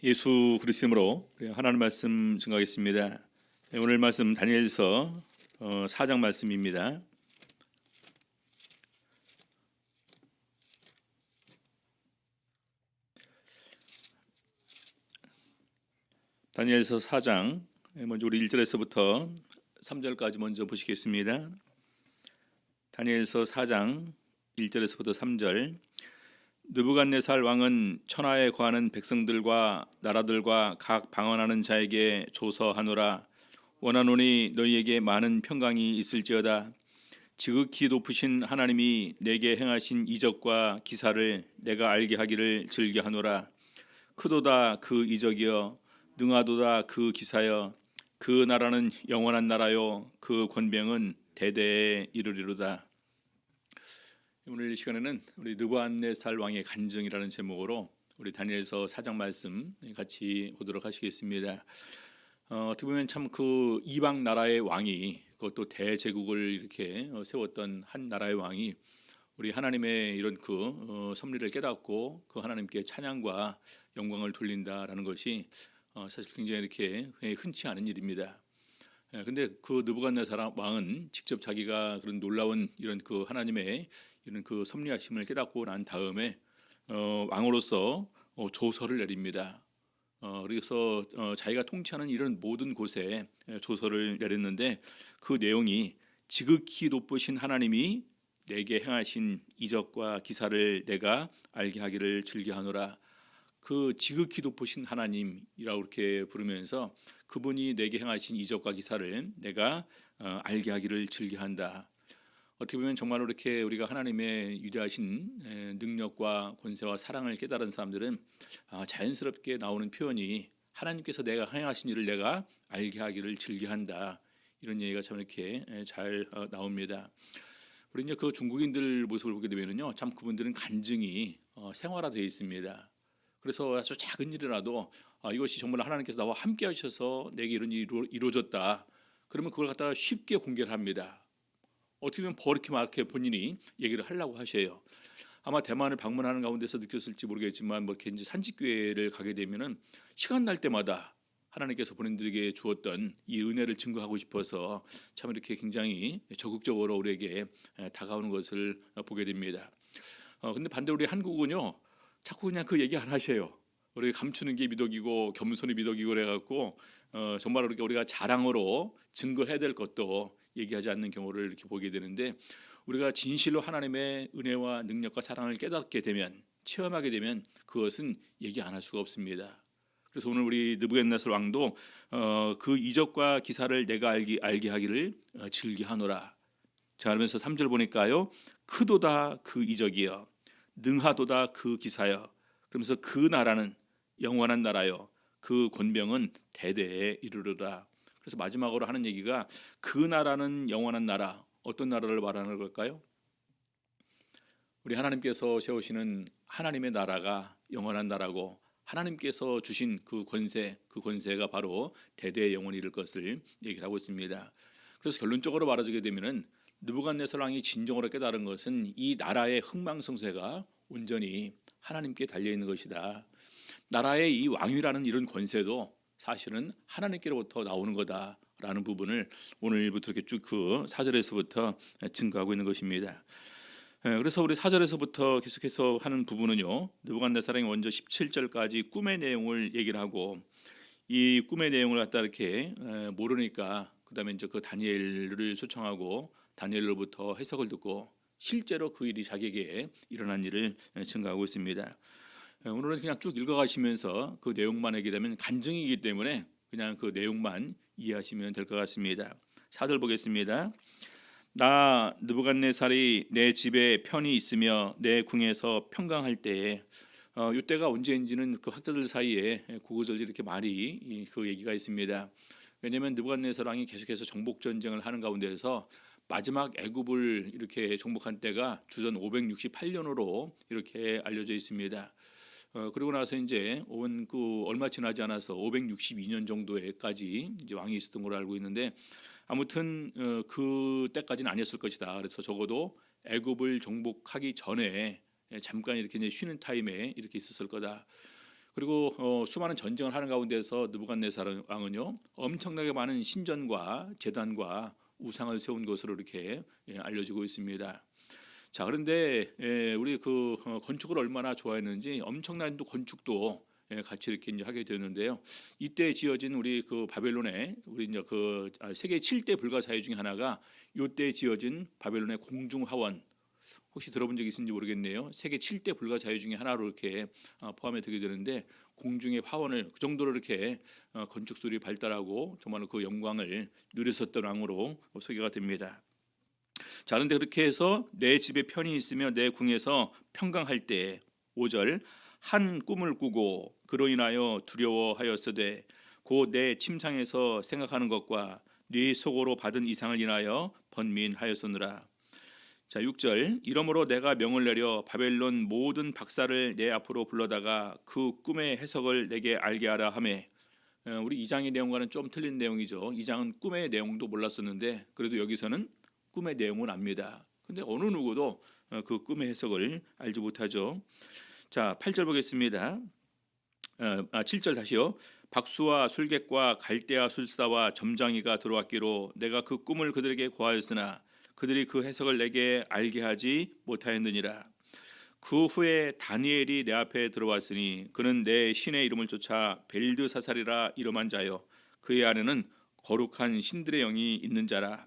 예수 그리스도 이름으로 하나님 말씀 증거하겠습니다. 오늘 말씀 다니엘서 4장 말씀입니다. 다니엘서 4장 먼저 우리 1절에서부터 3절까지 먼저 보시겠습니다. 다니엘서 4장 1절에서부터 3절. 느부갓네살 왕은 천하에 거하는 백성들과 나라들과 각 방언하는 자에게 조서하노라. 원하노니 너희에게 많은 평강이 있을지어다. 지극히 높으신 하나님이 내게 행하신 이적과 기사를 내가 알게 하기를 즐겨하노라. 크도다 그 이적이여, 능하도다 그 기사여. 그 나라는 영원한 나라요, 그 권병은 대대에 이르리로다. 오늘 이 시간에는 우리 느부갓네살 왕의 간증이라는 제목으로 우리 다니엘서 4장 말씀 같이 보도록 하시겠습니다. 어떻게 보면 참 그 이방 나라의 왕이, 그것도 대제국을 이렇게 세웠던 한 나라의 왕이 우리 하나님의 이런 그 섭리를 깨닫고 그 하나님께 찬양과 영광을 돌린다라는 것이 사실 굉장히 이렇게 흔치 않은 일입니다. 근데 그 느부갓네살 왕은 직접 자기가 그런 놀라운 이런 그 하나님의 이런 그 섭리하심을 깨닫고 난 다음에 왕으로서 조서를 내립니다. 그래서 자기가 통치하는 이런 모든 곳에 조서를 내렸는데, 그 내용이 지극히 높으신 하나님이 내게 행하신 이적과 기사를 내가 알게 하기를 즐겨하노라. 그 지극히 높으신 하나님이라고 이렇게 부르면서 그분이 내게 행하신 이적과 기사를 내가 알게 하기를 즐겨한다. 어떻게 보면 정말 이렇게 우리가 하나님의 위대하신 능력과 권세와 사랑을 깨달은 사람들은 자연스럽게 나오는 표현이 하나님께서 내가 행하신 일을 내가 알게 하기를 즐겨한다, 이런 얘기가 참 이렇게 잘 나옵니다. 우리 이제 그 중국인들 모습을 보게 되면요, 참 그분들은 간증이 생활화되어 있습니다. 그래서 아주 작은 일이라도 이것이 정말 하나님께서 나와 함께 하셔서 내게 이런 일이 이루어졌다, 그러면 그걸 갖다가 쉽게 공개를 합니다. 어떻게 보면 버릇게 막 이렇게 본인이 얘기를 하려고 하셔요. 아마 대만을 방문하는 가운데서 느꼈을지 모르겠지만, 뭐 이렇게 이제 산지교회를 가게 되면은 시간 날 때마다 하나님께서 본인들에게 주었던 이 은혜를 증거하고 싶어서 참 이렇게 굉장히 적극적으로 우리에게 다가오는 것을 보게 됩니다. 근데 반대로 우리 한국은요, 자꾸 그냥 그 얘기 안 하셔요. 우리 감추는 게 미덕이고 겸손이 미덕이고 그래갖고 정말 우리가 자랑으로 증거해야 될 것도 얘기하지 않는 경우를 이렇게 보게 되는데, 우리가 진실로 하나님의 은혜와 능력과 사랑을 깨닫게 되면, 체험하게 되면 그것은 얘기 안 할 수가 없습니다. 그래서 오늘 우리 느부갓네살 왕도 그 이적과 기사를 내가 알게 하기를 즐겨하노라. 자, 그러면서 3절 보니까요, 크도다 그 이적이여, 능하도다 그 기사여. 그러면서 그 나라는 영원한 나라요, 그 권병은 대대에 이르르다. 그래서 마지막으로 하는 얘기가 그 나라는 영원한 나라. 어떤 나라를 말하는 걸까요? 우리 하나님께서 세우시는 하나님의 나라가 영원한 나라고, 하나님께서 주신 그 권세, 그 권세가 바로 대대에 영원히 이를 것을 얘기를 하고 있습니다. 그래서 결론적으로 말하게 되면은 느부갓네살 왕이 진정으로 깨달은 것은 이 나라의 흥망성쇠가 온전히 하나님께 달려 있는 것이다. 나라의 이 왕위라는 이런 권세도 사실은 하나님께로부터 나오는 거다라는 부분을 오늘부터 이렇게 쭉 그 4절에서부터 증거하고 있는 것입니다. 그래서 우리 4절에서부터 계속해서 하는 부분은요, 느부갓네살이 먼저 17절까지 꿈의 내용을 얘기를 하고, 이 꿈의 내용을 갖다 이렇게 모르니까 그다음에 이제 그 다니엘을 초청하고 다니엘로부터 해석을 듣고 실제로 그 일이 자기에게 일어난 일을 증거하고 있습니다. 오늘은 그냥 쭉 읽어가시면서 그 내용만 하게 되면 간증이기 때문에 그냥 그 내용만 이해하시면 될 것 같습니다. 4절 보겠습니다. 나 느부갓네살이 내 집에 편히 있으며 내 궁에서 평강할 때에, 이때가 언제인지는 그 학자들 사이에 고고절지 이렇게 많이 그 얘기가 있습니다. 왜냐하면 느부갓네살 왕이 계속해서 정복 전쟁을 하는 가운데서 마지막 애굽을 이렇게 정복한 때가 주전 568년으로 이렇게 알려져 있습니다. 그리고 나서 이제 얼마 지나지 않아서 562년 정도에까지 이제 왕이 있었던 걸로 알고 있는데, 아무튼 그 때까지는 아니었을 것이다. 그래서 적어도 애굽을 정복하기 전에 잠깐 이렇게 이제 쉬는 타임에 이렇게 있었을 거다. 그리고 수많은 전쟁을 하는 가운데서 느부갓네살 왕은요 엄청나게 많은 신전과 제단과 우상을 세운 것으로 이렇게 알려지고 있습니다. 자, 그런데 우리 건축을 얼마나 좋아했는지 엄청난 또 건축도 같이 이렇게 이제 하게 되는데요. 이때 지어진 우리 바벨론의 우리 이제 세계 7대 불가사의 중에 하나가 이때 지어진 바벨론의 공중하원, 혹시 들어본 적 있는지 모르겠네요. 세계 7대 불가사의 중에 하나로 이렇게 포함이 되게 되는데, 공중의 화원을 그 정도로 이렇게 건축술이 발달하고 정말로 그 영광을 누렸었던 왕으로 소개가 됩니다. 자, 그런데 그렇게 해서 내 집에 편히 있으며 내 궁에서 평강할 때 5절 한 꿈을 꾸고 그로 인하여 두려워하였으되 곧 내 침상에서 생각하는 것과 네 속으로 받은 이상을 인하여 번민하였으느라. 자, 6절 이러므로 내가 명을 내려 바벨론 모든 박사를 내 앞으로 불러다가 그 꿈의 해석을 내게 알게 하라 하매. 우리 2장의 내용과는 좀 틀린 내용이죠. 2장은 꿈의 내용도 몰랐었는데 그래도 여기서는 꿈의 내용은 압니다. 근데 어느 누구도 그 꿈의 해석을 알지 못하죠. 자, 8절 보겠습니다. 7절 다시요. 박수와 술객과 갈대아 술사와 점장이가 들어왔기로 내가 그 꿈을 그들에게 고하였으나 그들이 그 해석을 내게 알게 하지 못하였느니라. 그 후에 다니엘이 내 앞에 들어왔으니 그는 내 신의 이름을 쫓아 벨드사살이라 이름한 자요 그의 안에는 거룩한 신들의 영이 있는 자라.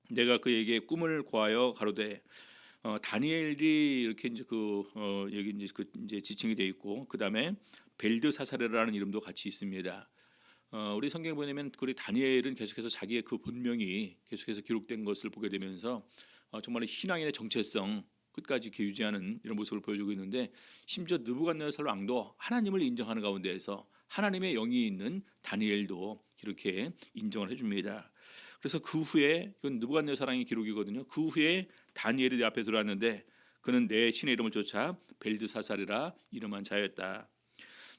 내가 그에게 꿈을 고하여 가로되. 다니엘이 이렇게 이제 여기 이제 지칭이 되어 있고 그 다음에 벨드사살이라는 이름도 같이 있습니다. 우리 성경에 보면 우리 다니엘은 계속해서 자기의 그 본명이 계속해서 기록된 것을 보게 되면서 정말 신앙인의 정체성 끝까지 이렇게 유지하는 이런 모습을 보여주고 있는데, 심지어 느부갓네살 왕도 하나님을 인정하는 가운데에서 하나님의 영이 있는 다니엘도 이렇게 인정을 해줍니다. 그래서 그 후에, 이건 느부갓네살 왕의 기록이거든요. 그 후에 다니엘이 내 앞에 들어왔는데 그는 내 신의 이름을 쫓아 벨드사살이라 이름한 자였다.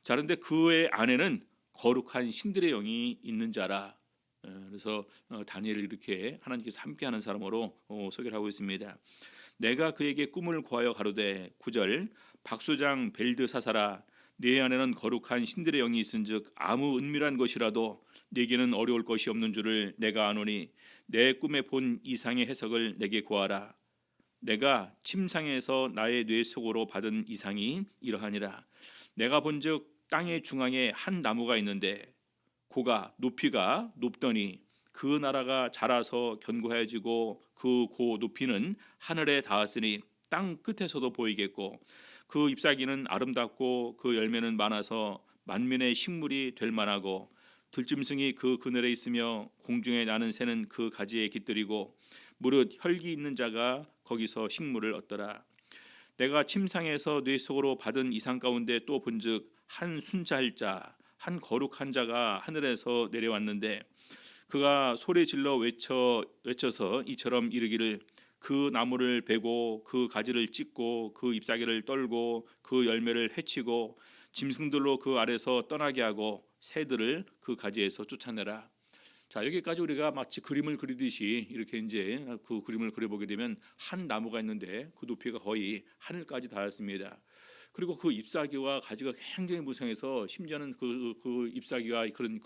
자, 그런데 그의 안에는 거룩한 신들의 영이 있는 자라. 그래서 다니엘을 이렇게 하나님께서 함께하는 사람으로 소개를 하고 있습니다. 내가 그에게 꿈을 고하여 가로되 9절 박수장 벨드사살아 내 안에는 거룩한 신들의 영이 있은즉 아무 은밀한 것이라도 내게는 어려울 것이 없는 줄을 내가 아노니 내 꿈에 본 이상의 해석을 내게 고하라. 내가 침상에서 나의 뇌 속으로 받은 이상이 이러하니라. 내가 본즉 땅의 중앙에 한 나무가 있는데 고가 높이가 높더니 그 나라가 자라서 견고해지고 그 고 높이는 하늘에 닿았으니 땅 끝에서도 보이겠고 그 잎사귀는 아름답고 그 열매는 많아서 만민의 식물이 될 만하고 들짐승이 그 그늘에 있으며 공중에 나는 새는 그 가지에 깃들이고 무릇 혈기 있는 자가 거기서 식물을 얻더라. 내가 침상에서 뇌 속으로 받은 이상 가운데 또 본즉 한 순찰자 한 거룩한 자가 하늘에서 내려왔는데 그가 소리 질러 외쳐서 이처럼 이르기를 그 나무를 베고 그 가지를 찢고 그 잎사귀를 떨고 그 열매를 해치고 짐승들로 그 아래서 떠나게 하고 새들을 그 가지에서 쫓아내라. 자, 여기까지 우리가 마치 그림을 그리듯이 이렇게 이제 그 그림을 그려보게 되면 한 나무가 있는데 그 높이가 거의 하늘까지 닿았습니다. 그리고 그 잎사귀와 가지가 굉장히 무성해서 심지어는 그 잎사귀와 그런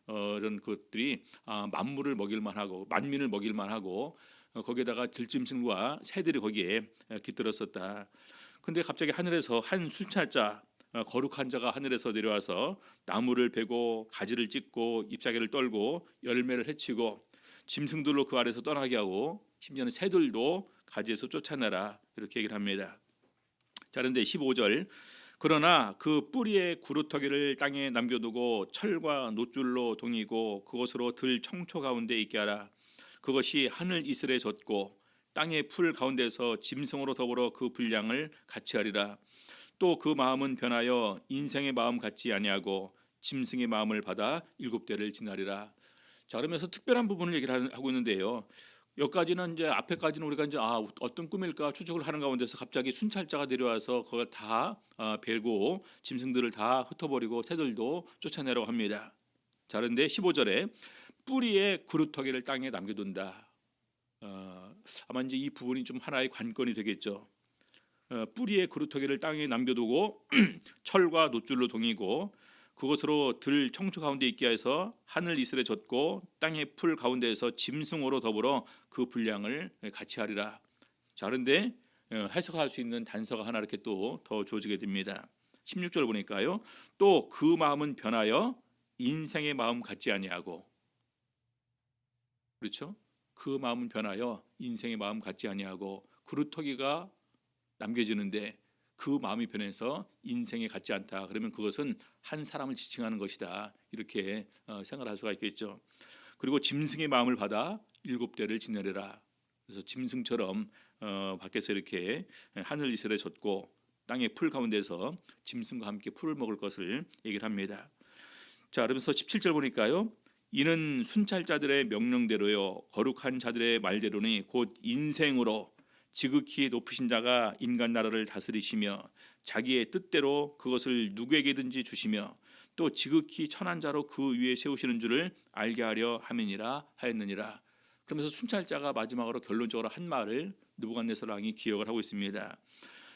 이런 것들이 만물을 먹일 만하고 만민을 먹일 만하고 거기에다가 들짐승과 새들이 거기에 깃들었었다. 근데 갑자기 하늘에서 한 순찰자 거룩한 자가 하늘에서 내려와서 나무를 베고 가지를 찢고 잎사귀를 떨고 열매를 해치고 짐승들로 그 아래서 떠나게 하고 심지어는 새들도 가지에서 쫓아내라 이렇게 얘기를 합니다. 자, 그런데 15절 그러나 그 뿌리의 구루터기를 땅에 남겨두고 철과 놋줄로 동이고 그것으로 들 청초 가운데 있게 하라. 그것이 하늘 이슬에 젖고 땅의 풀 가운데서 짐승으로 더불어 그 분량을 같이 하리라. 또 그 마음은 변하여 인생의 마음 같지 아니하고 짐승의 마음을 받아 7대를 지나리라. 자, 그러면서 특별한 부분을 얘기를 하고 있는데요. 여기까지는 이제 앞에까지는 우리가 이제 어떤 꿈일까 추측을 하는 가운데서 갑자기 순찰자가 내려와서 그걸 다 베고 짐승들을 다 흩어버리고 새들도 쫓아내라고 합니다. 자, 그런데 15절에 뿌리의 구루터기를 땅에 남겨둔다. 아마 이제 이 부분이 좀 하나의 관건이 되겠죠. 뿌리의 그루터기를 땅에 남겨두고 철과 놋줄로 동이고 그것으로 들 청초 가운데 있게 해서 하늘 이슬에 젖고 땅의 풀 가운데에서 짐승으로 더불어 그 분량을 같이 하리라. 자, 그런데 해석할 수 있는 단서가 하나 이렇게 또 더 주어지게 됩니다. 16절 보니까요. 또 그 마음은 변하여 인생의 마음 같지 아니하고, 그렇죠? 그 마음은 변하여 인생의 마음 같지 아니하고 그루터기가 남겨지는데 그 마음이 변해서 인생에 같지 않다. 그러면 그것은 한 사람을 지칭하는 것이다. 이렇게 생각할 수가 있겠죠. 그리고 짐승의 마음을 받아 7대를 지내리라. 그래서 짐승처럼 밖에서 이렇게 하늘 이슬에 젖고 땅의 풀 가운데서 짐승과 함께 풀을 먹을 것을 얘기를 합니다. 자, 그러면서 17절 보니까요. 이는 순찰자들의 명령대로요 거룩한 자들의 말대로니 곧 인생으로 지극히 높으신 자가 인간 나라를 다스리시며 자기의 뜻대로 그것을 누구에게든지 주시며 또 지극히 천한 자로 그 위에 세우시는 줄을 알게 하려 함이니라 하였느니라. 그러면서 순찰자가 마지막으로 결론적으로 한 말을 느부갓네살 왕이 기억을 하고 있습니다.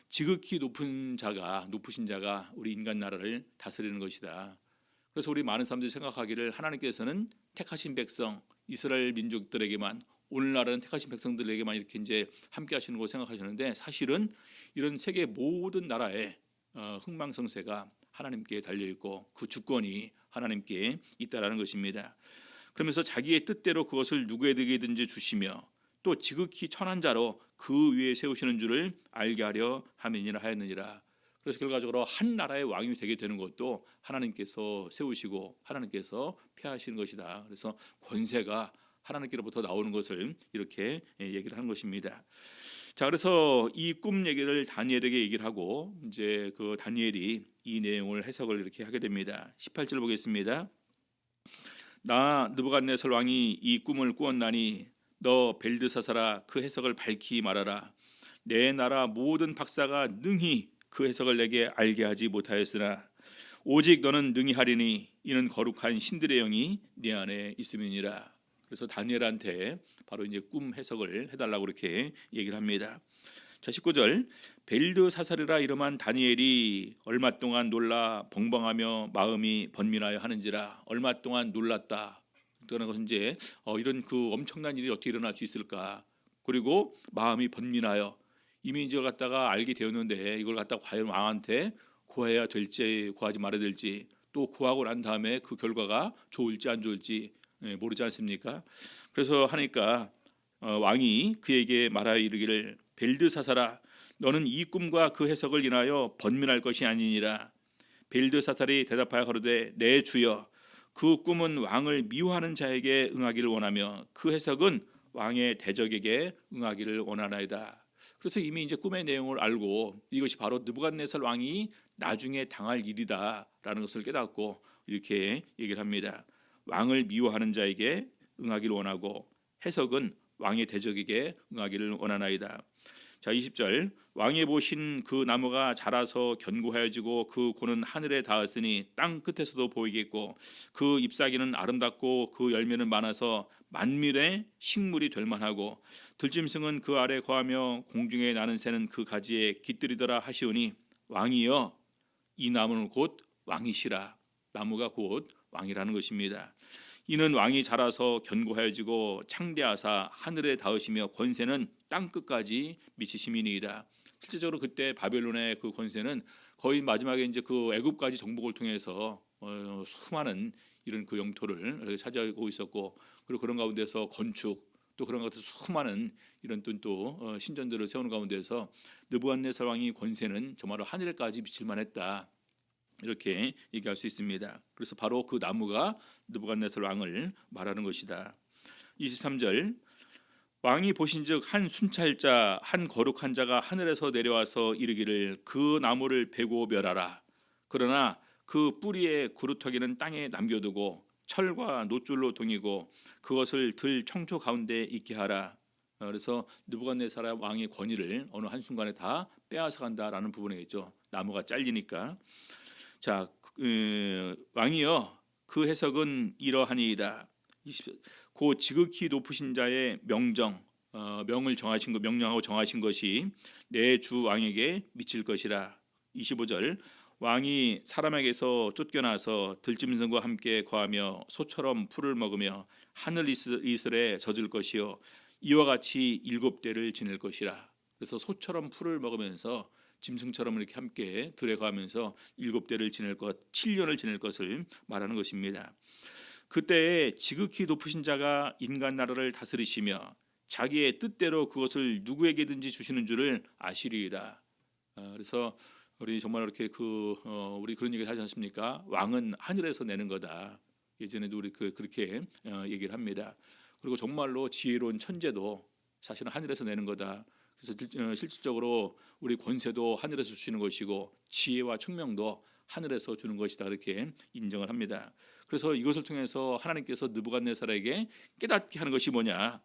지극히 높으신 자가 우리 인간 나라를 다스리는 것이다. 그래서 우리 많은 사람들이 생각하기를 하나님께서는 택하신 백성 이스라엘 민족들에게만, 오늘날은 택하신 백성들에게만 이렇게 이제 함께 하시는 거 생각하시는데, 사실은 이런 세계 모든 나라의 흥망성쇠가 하나님께 달려 있고 그 주권이 하나님께 있다라는 것입니다. 그러면서 자기의 뜻대로 그것을 누구에게든지 주시며 또 지극히 천한 자로 그 위에 세우시는 줄을 알게 하려 함이니라 하였느니라. 그래서 결과적으로 한 나라의 왕이 되게 되는 것도 하나님께서 세우시고 하나님께서 폐하시는 것이다. 그래서 권세가 하나님께로부터 나오는 것을 이렇게 얘기를 하는 것입니다. 자, 그래서 이 꿈 얘기를 다니엘에게 얘기를 하고 이제 그 다니엘이 이 내용을 해석을 이렇게 하게 됩니다. 18절 보겠습니다. 나 느부갓네살 왕이 이 꿈을 꾸었나니 너 벨드사사라 그 해석을 밝히 말하라. 내 나라 모든 박사가 능히 그 해석을 내게 알게 하지 못하였으나 오직 너는 능히 하리니 이는 거룩한 신들의 영이 네 안에 있음이니라. 그래서 다니엘한테 바로 이제 꿈 해석을 해달라고 이렇게 얘기를 합니다. 자, 19절 벨드사살이라 이름한 다니엘이 얼마 동안 놀라 벙벙하며 마음이 번민하여 하는지라. 얼마 동안 놀랐다. 그러는 것은 이제 이런 그 엄청난 일이 어떻게 일어날 수 있을까. 그리고 마음이 번민하여 이미 이걸 갖다가 알게 되었는데 이걸 갖다가 과연 왕한테 구해야 될지 구하지 말아야 될지, 또 구하고 난 다음에 그 결과가 좋을지 안 좋을지 모르지 않습니까? 그래서 하니까 왕이 그에게 말하여 이르기를 벨드사살아 너는 이 꿈과 그 해석을 인하여 번민할 것이 아니니라. 벨드사살이 대답하여 가로되 내 주여 그 꿈은 왕을 미워하는 자에게 응하기를 원하며 그 해석은 왕의 대적에게 응하기를 원하나이다. 그래서 이미 이제 꿈의 내용을 알고 이것이 바로 느부갓네살 왕이 나중에 당할 일이다라는 것을 깨닫고 이렇게 얘기를 합니다. 왕을 미워하는 자에게 응하기를 원하고 해석은 왕의 대적에게 응하기를 원하나이다. 자, 20절 왕이 보신 그 나무가 자라서 견고하여지고 그 고는 하늘에 닿았으니 땅 끝에서도 보이겠고 그 잎사귀는 아름답고 그 열매는 많아서 만밀의 식물이 될 만하고 들짐승은 그 아래 거하며 공중에 나는 새는 그 가지에 깃들이더라 하시오니 왕이여 이 나무는 곧 왕이시라. 나무가 곧 왕이라는 것입니다. 이는 왕이 자라서 견고하여지고 창대하사 하늘에 닿으시며 권세는 땅 끝까지 미치심이니이다. 실제적으로 그때 바벨론의 그 권세는 거의 마지막에 이제 그 애굽까지 정복을 통해서 수많은 이런 그 영토를 차지하고 있었고, 그리고 그런 가운데서 건축 또 그런 가운데서 수많은 이런 또 신전들을 세우는 가운데서 느부갓네살 왕의 권세는 정말로 하늘에까지 미칠 만했다. 이렇게 얘기할 수 있습니다. 그래서 바로 그 나무가 느부갓네살 왕을 말하는 것이다. 23절 왕이 보신즉 한 순찰자 한 거룩한 자가 하늘에서 내려와서 이르기를 그 나무를 베고 멸하라. 그러나 그 뿌리의 구루터기는 땅에 남겨두고 철과 놋줄로 동이고 그것을 들 청초 가운데 있게 하라. 그래서 느부갓네살 왕의 권위를 어느 한순간에 다 빼앗아 간다라는 부분이겠죠. 나무가 잘리니까. 자, 왕이여 그 해석은 이러하니이다. 고 지극히 높으신 자의 명정 명을 정하신 것, 명령하고 정하신 것이 내 주 왕에게 미칠 것이라. 25절 왕이 사람에게서 쫓겨나서 들짐승과 함께 거하며 소처럼 풀을 먹으며 하늘 이슬에 젖을 것이요 이와 같이 7대를 지낼 것이라. 그래서 소처럼 풀을 먹으면서 짐승처럼 이렇게 함께 들에 거하면서 7대를 지낼 것, 7년을 지낼 것을 말하는 것입니다. 그때 지극히 높으신 자가 인간 나라를 다스리시며 자기의 뜻대로 그것을 누구에게든지 주시는 줄을 아시리이다. 그래서 우리 정말 이렇게 우리 그런 얘기 하지 않습니까? 왕은 하늘에서 내는 거다. 예전에도 우리 그렇게 얘기를 합니다. 그리고 정말로 지혜로운 천재도 사실은 하늘에서 내는 거다. 그래서 실질적으로 우리 권세도 하늘에서 주시는 것이고 지혜와 청명도 하늘에서 주는 것이다. 이렇게 인정을 합니다. 그래서 이것을 통해서 하나님께서 느부갓네살에게 깨닫게 하는 것이 뭐냐?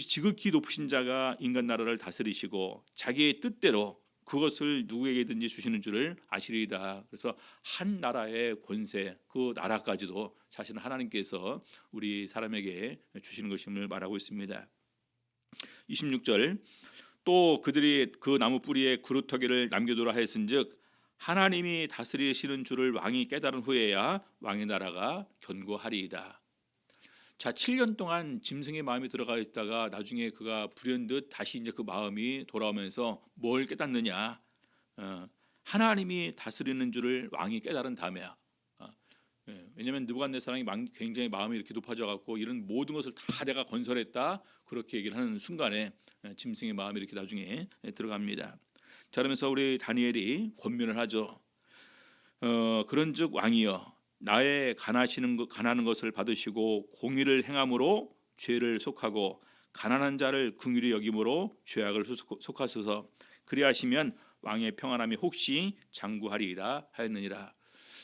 지극히 높으신 자가 인간 나라를 다스리시고 자기의 뜻대로 그것을 누구에게든지 주시는 줄을 아시리이다. 그래서 한 나라의 권세, 그 나라까지도 사실은 하나님께서 우리 사람에게 주시는 것임을 말하고 있습니다. 26절 또 그들이 그 나무 뿌리에 그루터기를 남겨두라 하였은즉 하나님이 다스리시는 줄을 왕이 깨달은 후에야 왕의 나라가 견고하리이다. 자, 7년 동안 짐승의 마음이 들어가 있다가 나중에 그가 불현듯 다시 이제 그 마음이 돌아오면서 뭘 깨닫느냐? 하나님이 다스리는 줄을 왕이 깨달은 다음에야. 왜냐하면 느부갓네살이 굉장히 마음이 이렇게 높아져 갖고 이런 모든 것을 다 내가 건설했다 그렇게 얘기를 하는 순간에 짐승의 마음이 이렇게 나중에 들어갑니다. 자, 그러면서 우리 다니엘이 권면을 하죠. 그런즉 왕이여 나의 가난하는 것을 받으시고 공의를 행함으로 죄를 속하고 가난한 자를 긍휼히 여김으로 죄악을 속하소서. 그리하시면 왕의 평안함이 혹시 장구하리이다 하였느니라.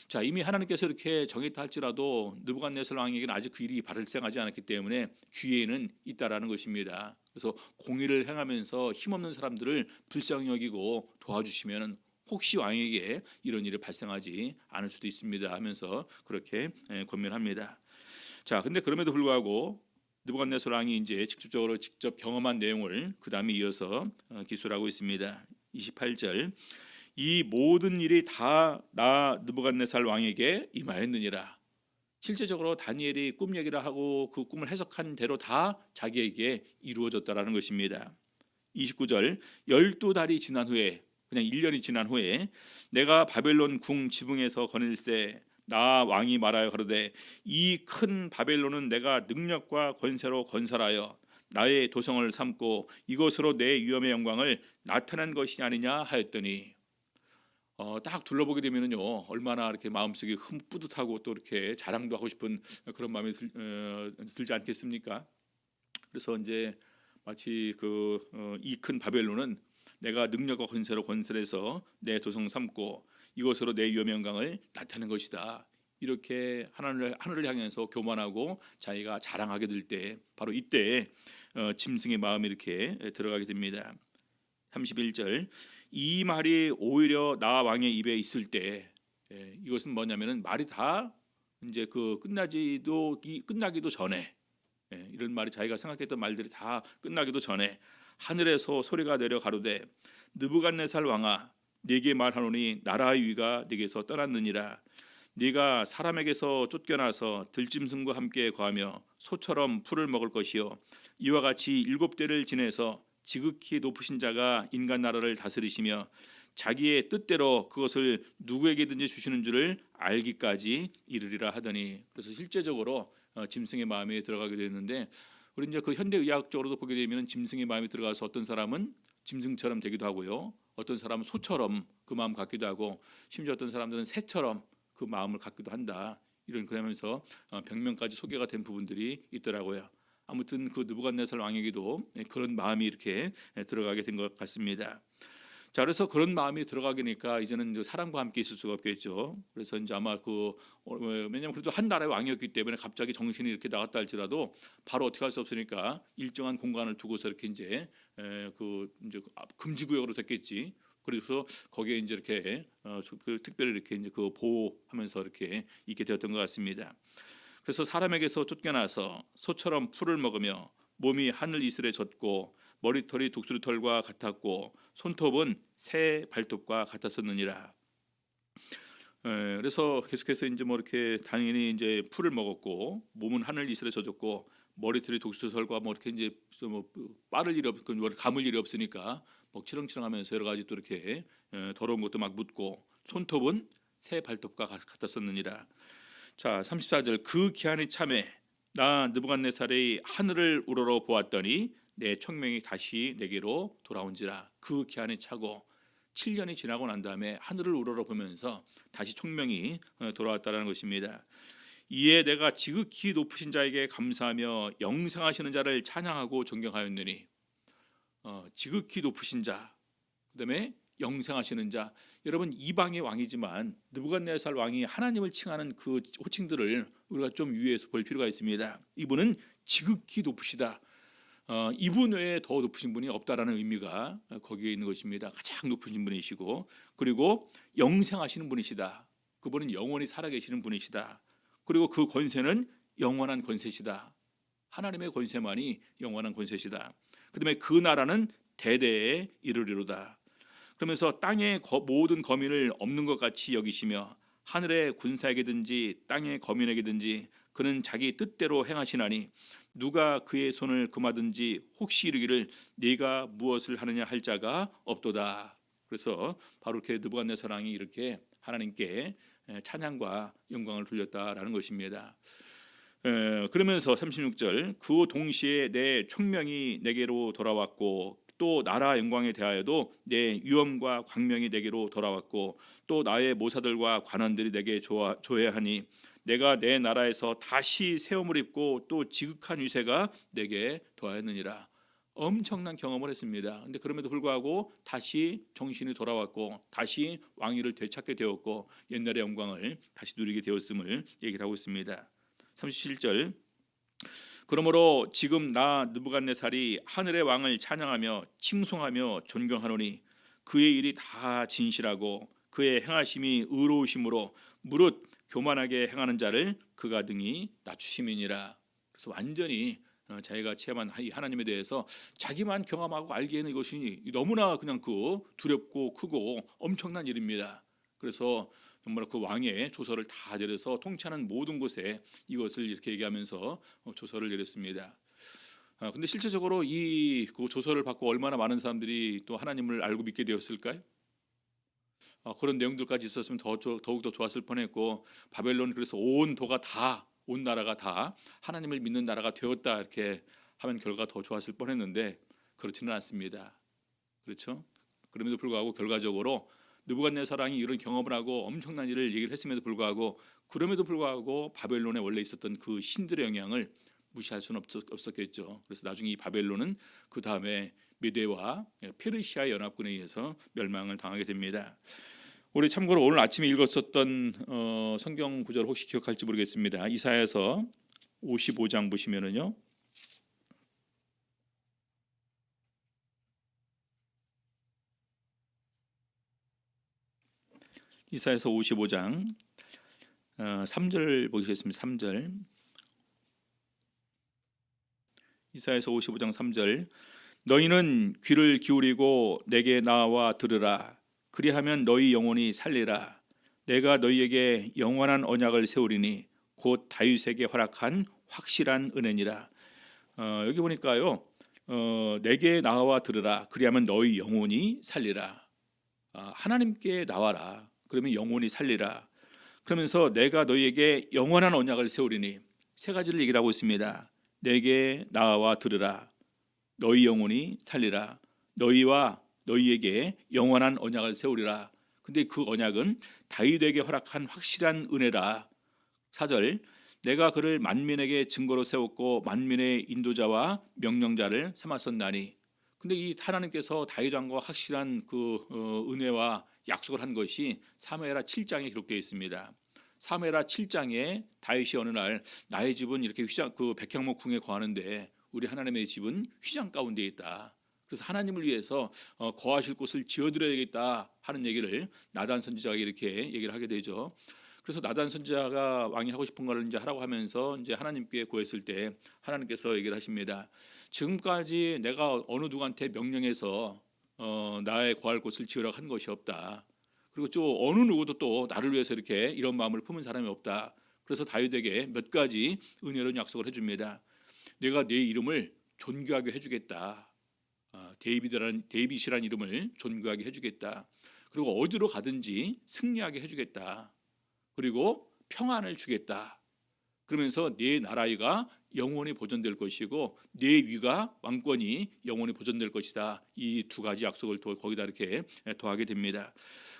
자, 이미 하나님께서 이렇게 정했다 할지라도 느부갓네살 왕에게는 아직 그 일이 발생하지 않았기 때문에 기회는 있다라는 것입니다. 그래서 공의를 행하면서 힘없는 사람들을 불쌍히 여기고 도와주시면 혹시 왕에게 이런 일이 발생하지 않을 수도 있습니다 하면서 그렇게 권면합니다. 자, 근데 그럼에도 불구하고 느부갓네살 왕이 이제 직접 경험한 내용을 그 다음에 이어서 기술하고 있습니다. 28절 이 모든 일이 다 나 느부갓네살 왕에게 임하였느니라. 실제적으로 다니엘이 꿈 얘기를 하고 그 꿈을 해석한 대로 다 자기에게 이루어졌다라는 것입니다. 29절 12달이 지난 후에 그냥 1년이 지난 후에 내가 바벨론 궁 지붕에서 거닐세 나 왕이 말하여 가로되 이 큰 바벨론은 내가 능력과 권세로 건설하여 나의 도성을 삼고 이것으로 내 위엄의 영광을 나타낸 것이 아니냐 하였더니 딱 둘러보게 되면은요 얼마나 이렇게 마음속이 뿌듯하고 또 이렇게 자랑도 하고 싶은 그런 마음이 들지 않겠습니까? 그래서 이제 마치 이 큰 바벨론은 내가 능력과 권세로 건설해서 내 도성 삼고 이것으로 내 위엄의 영광을 나타낸 것이다. 이렇게 하늘을 향해서 교만하고 자기가 자랑하게 될 때 바로 이때 짐승의 마음이 이렇게 들어가게 됩니다. 31절 이 말이 오히려 나 왕의 입에 있을 때 이것은 뭐냐면은 말이 다 이제 끝나기도 전에 이런 말이 자기가 생각했던 말들이 다 끝나기도 전에 하늘에서 소리가 내려 가로되 느부갓네살 왕아 네게 말하노니 나라의 위가 네게서 떠났느니라. 네가 사람에게서 쫓겨나서 들짐승과 함께 거하며 소처럼 풀을 먹을 것이요 이와 같이 7대를 지내서 지극히 높으신 자가 인간 나라를 다스리시며 자기의 뜻대로 그것을 누구에게든지 주시는 줄을 알기까지 이르리라 하더니. 그래서 실제적으로 짐승의 마음에 들어가게 되었는데 우리 이제 그 현대 의학적으로도 보게 되면 짐승의 마음이 들어가서 어떤 사람은 짐승처럼 되기도 하고요, 어떤 사람은 소처럼 그 마음 갖기도 하고, 심지어 어떤 사람들은 새처럼 그 마음을 갖기도 한다. 그러면서 병명까지 소개가 된 부분들이 있더라고요. 아무튼 그 느부갓네살 왕에게도 그런 마음이 이렇게 들어가게 된 것 같습니다. 자, 그래서 그런 마음이 들어가니까 이제는 사람과 함께 있을 수가 없겠죠. 그래서 이제 아마 왜냐하면 그래도 한 나라의 왕이었기 때문에 갑자기 정신이 이렇게 나갔다 할지라도 바로 어떻게 할 수 없으니까 일정한 공간을 두고서 이렇게 이제 금지구역으로 됐겠지. 그래서 거기에 이제 이렇게 특별히 이렇게 이제 보호하면서 이렇게 있게 되었던 것 같습니다. 그래서 사람에게서 쫓겨나서 소처럼 풀을 먹으며 몸이 하늘 이슬에 젖고 머리털이 독수리털과 같았고 손톱은 새 발톱과 같았었느니라. 그래서 계속해서 이제 뭐 이렇게 당연히 이제 풀을 먹었고 몸은 하늘 이슬에 젖었고 머리털이 독수리털과 뭐 이렇게 이제 뭐 빠를 일이 없고 뭐 감을 일이 없으니까 먹치렁치렁하면서 여러 가지 또 이렇게 더러운 것도 막 묻고 손톱은 새 발톱과 같았었느니라. 자, 34절 그 기한이 참에 나 느부갓네살이 하늘을 우러러 보았더니 내 총명이 다시 내게로 돌아온지라. 그 기한이 차고 7년이 지나고 난 다음에 하늘을 우러러 보면서 다시 총명이 돌아왔다라는 것입니다. 이에 내가 지극히 높으신 자에게 감사하며 영생하시는 자를 찬양하고 존경하였느니, 지극히 높으신 자, 그다음에 영생하시는 자. 여러분, 이방의 왕이지만 느부갓네살 왕이 하나님을 칭하는 그 호칭들을 우리가 좀 유의해서 볼 필요가 있습니다. 이분은 지극히 높으시다. 이분 외에 더 높으신 분이 없다라는 의미가 거기에 있는 것입니다. 가장 높으신 분이시고, 그리고 영생하시는 분이시다. 그분은 영원히 살아계시는 분이시다. 그리고 그 권세는 영원한 권세시다. 하나님의 권세만이 영원한 권세시다. 그다음에 그 나라는 대대에 이르리로다. 그러면서 땅의 모든 거민을 없는 것 같이 여기시며 하늘의 군사에게든지 땅의 거민에게든지 그는 자기 뜻대로 행하시나니 누가 그의 손을 금하든지 혹시 이르기를 네가 무엇을 하느냐 할 자가 없도다. 그래서 바로 이렇게 느부갓네살 왕이 이렇게 하나님께 찬양과 영광을 돌렸다라는 것입니다. 그러면서 36절 그 동시에 내 총명이 내게로 돌아왔고 또 나라 영광에 대하여도 내 위엄과 광명이 내게로 돌아왔고 또 나의 모사들과 관원들이 내게 조회하니 내가 내 나라에서 다시 새 옷을 입고 또 지극한 위세가 내게 더하였느니라. 엄청난 경험을 했습니다. 근데 그럼에도 불구하고 다시 정신이 돌아왔고 다시 왕위를 되찾게 되었고 옛날의 영광을 다시 누리게 되었음을 얘기를 하고 있습니다. 37절 그러므로 지금 나 느부갓네살이 하늘의 왕을 찬양하며 칭송하며 존경하노니 그의 일이 다 진실하고 그의 행하심이 의로우심으로 무릇 교만하게 행하는 자를 그가 등이 낮추심이니라. 그래서 완전히 자기가 체험한 이 하나님에 대해서 자기만 경험하고 알기에는 이것이 너무나 그냥 그 두렵고 크고 엄청난 일입니다. 그래서 정말 그 왕의 조서를 다 내려서 통치하는 모든 곳에 이것을 이렇게 얘기하면서 조서를 내렸습니다. 근데 실제적으로 그 조서를 받고 얼마나 많은 사람들이 또 하나님을 알고 믿게 되었을까요? 그런 내용들까지 있었으면 더욱더 좋았을 뻔했고 바벨론 그래서 온 도가 다 온 나라가 다 하나님을 믿는 나라가 되었다 이렇게 하면 결과가 더 좋았을 뻔했는데 그렇지는 않습니다. 그렇죠? 그럼에도 불구하고 결과적으로 느부갓네살 왕이 이런 경험을 하고 엄청난 일을 얘기를 했음에도 불구하고 그럼에도 불구하고 바벨론에 원래 있었던 그 신들의 영향을 무시할 수는 없었겠죠. 그래서 나중에 이 바벨론은 그 다음에 메대와 페르시아 연합군에 의해서 멸망을 당하게 됩니다. 우리 참고로 오늘 아침에 읽었었던 성경 구절 혹시 기억할지 모르겠습니다. 이사야서 55장 보시면은요. 이사야서 55장 3절 보시겠습니다. 3절 이사야서 55장 3절 너희는 귀를 기울이고 내게 나와 들으라. 그리하면 너희 영혼이 살리라. 내가 너희에게 영원한 언약을 세우리니 곧 다윗에게 허락한 확실한 은혜니라. 여기 보니까요. 내게 나와 들으라. 그리하면 너희 영혼이 살리라. 하나님께 나와라. 그러면 영혼이 살리라. 그러면서 내가 너희에게 영원한 언약을 세우리니 세 가지를 얘기를 하고 있습니다. 내게 나와 들으라. 너희 영혼이 살리라. 너희와 너희에게 영원한 언약을 세우리라. 근데 그 언약은 다윗에게 허락한 확실한 은혜라. 4절 내가 그를 만민에게 증거로 세웠고 만민의 인도자와 명령자를 삼았었나니. 근데 이 하나님께서 다윗 왕과 확실한 그 은혜와 약속을 한 것이 사무엘하 7장에 기록되어 있습니다. 사무엘하 7장에 다윗이 어느 날 나의 집은 이렇게 그 백향목 궁에 거하는데 우리 하나님의 집은 휘장 가운데 있다. 그래서 하나님을 위해서 거하실 곳을 지어드려야겠다 하는 얘기를 나단 선지자가 이렇게 얘기를 하게 되죠. 그래서 나단 선지자가 왕이 하고 싶은 걸 이제 하라고 하면서 이제 하나님께 구했을 때 하나님께서 얘기를 하십니다. 지금까지 내가 어느 누구한테 명령해서 나의 거할 곳을 지으라고 한 것이 없다. 그리고 또 어느 누구도 또 나를 위해서 이렇게 이런 마음을 품은 사람이 없다. 그래서 다윗에게 몇 가지 은혜로운 약속을 해줍니다. 내가 네 이름을 존귀하게 해주겠다. 데이빗이라는 이름을 존귀하게 해주겠다. 그리고 어디로 가든지 승리하게 해주겠다. 그리고 평안을 주겠다. 그러면서 네 나라가 영원히 보존될 것이고 네 위가 왕권이 영원히 보존될 것이다. 이 두 가지 약속을 거기다 이렇게 더하게 됩니다.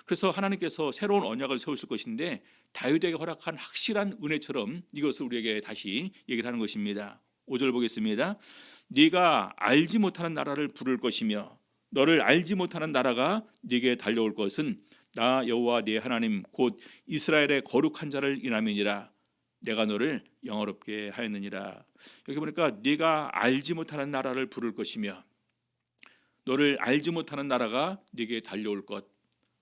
그래서 하나님께서 새로운 언약을 세우실 것인데 다윗에게 허락한 확실한 은혜처럼 이것을 우리에게 다시 얘기를 하는 것입니다. 5절 보겠습니다. 네가 알지 못하는 나라를 부를 것이며 너를 알지 못하는 나라가 네게 달려올 것은 나 여호와 네 하나님 곧 이스라엘의 거룩한 자를 인함이니라. 내가 너를 영화롭게 하였느니라. 여기 보니까 네가 알지 못하는 나라를 부를 것이며 너를 알지 못하는 나라가 네게 달려올 것.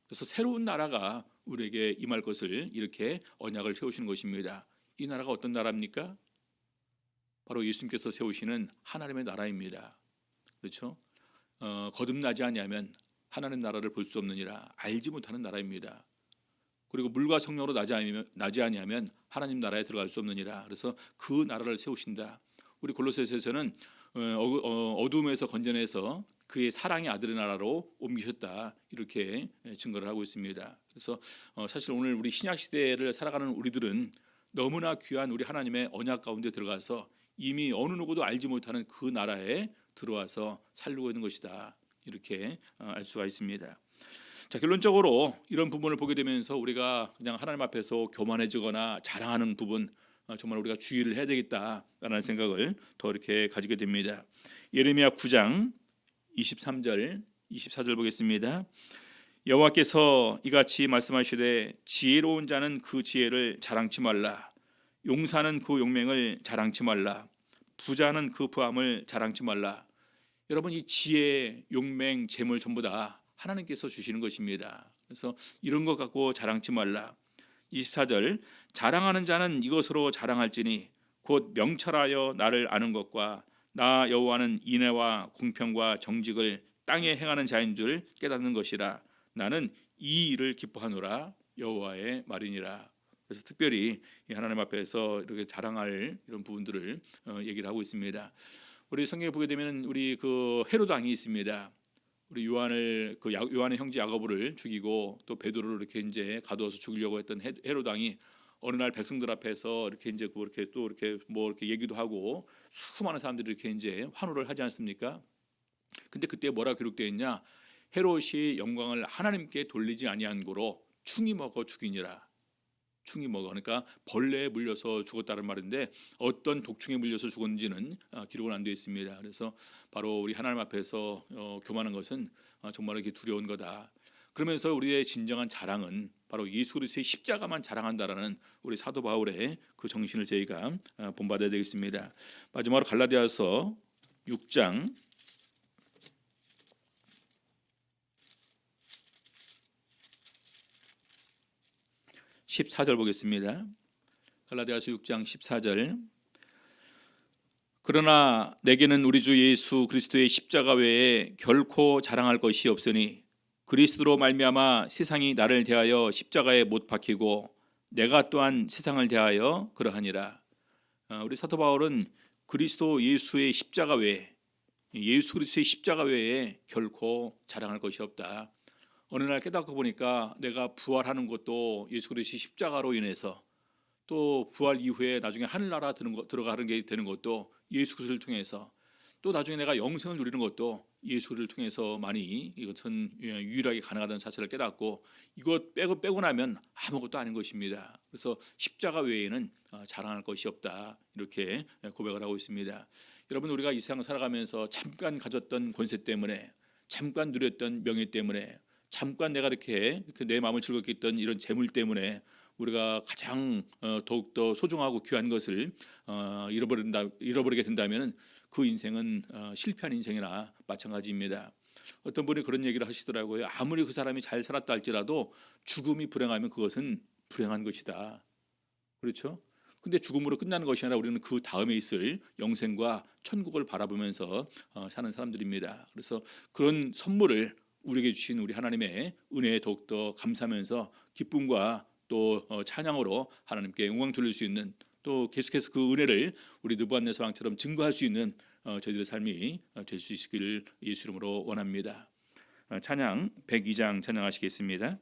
그래서 새로운 나라가 우리에게 임할 것을 이렇게 언약을 세우시는 것입니다. 이 나라가 어떤 나라입니까? 바로 예수님께서 세우시는 하나님의 나라입니다. 그렇죠? 거듭나지 아니하면 하나님 나라를 볼 수 없느니라. 알지 못하는 나라입니다. 그리고 물과 성령으로 나지 아니하면 하나님 나라에 들어갈 수 없느니라. 그래서 그 나라를 세우신다. 우리 골로새서에서는 어둠에서 건져내서 그의 사랑의 아들의 나라로 옮기셨다. 이렇게 증거를 하고 있습니다. 그래서 사실 오늘 우리 신약 시대를 살아가는 우리들은 너무나 귀한 우리 하나님의 언약 가운데 들어가서 이미 어느 누구도 알지 못하는 그 나라에 들어와서 살고 있는 것이다. 이렇게 알 수가 있습니다. 자, 결론적으로 이런 부분을 보게 되면서 우리가 그냥 하나님 앞에서 교만해지거나 자랑하는 부분 정말 우리가 주의를 해야 되겠다라는 생각을 더 이렇게 가지게 됩니다. 예레미야 9장 23절 24절 보겠습니다. 여호와께서 이같이 말씀하시되 지혜로운 자는 그 지혜를 자랑치 말라. 용사는 그 용맹을 자랑치 말라. 부자는 그 부함을 자랑치 말라. 여러분, 이 지혜, 용맹, 재물 전부 다 하나님께서 주시는 것입니다. 그래서 이런 것 갖고 자랑치 말라. 24절 자랑하는 자는 이것으로 자랑할지니 곧 명철하여 나를 아는 것과 나 여호와는 인애와 공평과 정직을 땅에 행하는 자인 줄 깨닫는 것이라. 나는 이 일을 기뻐하노라. 여호와의 말이니라. 그래서 특별히 하나님 앞에서 이렇게 자랑할 이런 부분들을 얘기를 하고 있습니다. 우리 성경에 보게 되면 우리 그 헤롯 왕이 있습니다. 우리 요한의 형제 야고보를 죽이고 또 베드로를 이렇게 이제 가두어서 죽이려고 했던 헤롯 왕이 어느 날 백성들 앞에서 이렇게 이제 그렇게 또 이렇게 뭐 이렇게 얘기도 하고 수많은 사람들이 이렇게 이제 환호를 하지 않습니까? 근데 그때 뭐라 기록되어 있냐? 헤롯이 영광을 하나님께 돌리지 아니한 고로 충이 먹어 죽이니라. 충이 먹어. 그러니까 벌레에 물려서 죽었다는 말인데 어떤 독충에 물려서 죽었는지는 기록은 안 되어 있습니다. 그래서 바로 우리 하나님 앞에서 교만한 것은 정말 이렇게 두려운 거다. 그러면서 우리의 진정한 자랑은 바로 예수 그리스도의 십자가만 자랑한다라는 우리 사도 바울의 그 정신을 저희가 본받아야 되겠습니다. 마지막으로 갈라디아서 6장 14절 보겠습니다. 갈라디아서 6장 14절 그러나 내게는 우리 주 예수 그리스도의 십자가 외에 결코 자랑할 것이 없으니 그리스도로 말미암아 세상이 나를 대하여 십자가에 못 박히고 내가 또한 세상을 대하여 그러하니라. 우리 사도 바울은 그리스도 예수의 십자가 외에 예수 그리스도의 십자가 외에 결코 자랑할 것이 없다. 어느 날 깨닫고 보니까 내가 부활하는 것도 예수 그리스도의 십자가로 인해서 또 부활 이후에 나중에 하늘나라 들어가는 게 되는 것도 예수 그리스도를 통해서 또 나중에 내가 영생을 누리는 것도 예수 그리스도를 통해서만이 이것은 유일하게 가능하다는 사실을 깨닫고 이것 빼고 나면 아무것도 아닌 것입니다. 그래서 십자가 외에는 자랑할 것이 없다 이렇게 고백을 하고 있습니다. 여러분 우리가 이 세상 살아가면서 잠깐 가졌던 권세 때문에 잠깐 누렸던 명예 때문에 잠깐 내가 이렇게 내 마음을 즐겁게 했던 이런 재물 때문에 우리가 가장 더욱더 소중하고 귀한 것을 잃어버리게 된다면 그 인생은 실패한 인생이나 마찬가지입니다. 어떤 분이 그런 얘기를 하시더라고요. 아무리 그 사람이 잘 살았다 할지라도 죽음이 불행하면 그것은 불행한 것이다. 그렇죠? 근데 죽음으로 끝나는 것이 아니라 우리는 그 다음에 있을 영생과 천국을 바라보면서 사는 사람들입니다. 그래서 그런 선물을 우리에게 주신 우리 하나님의 은혜에 더욱더 감사하면서 기쁨과 또 찬양으로 하나님께 영광 돌릴 수 있는, 또 계속해서 그 은혜를 우리 느부갓네살 왕처럼 증거할 수 있는 저희들의 삶이 될 수 있기를 예수 이름으로 원합니다. 찬양 102장 찬양하시겠습니다.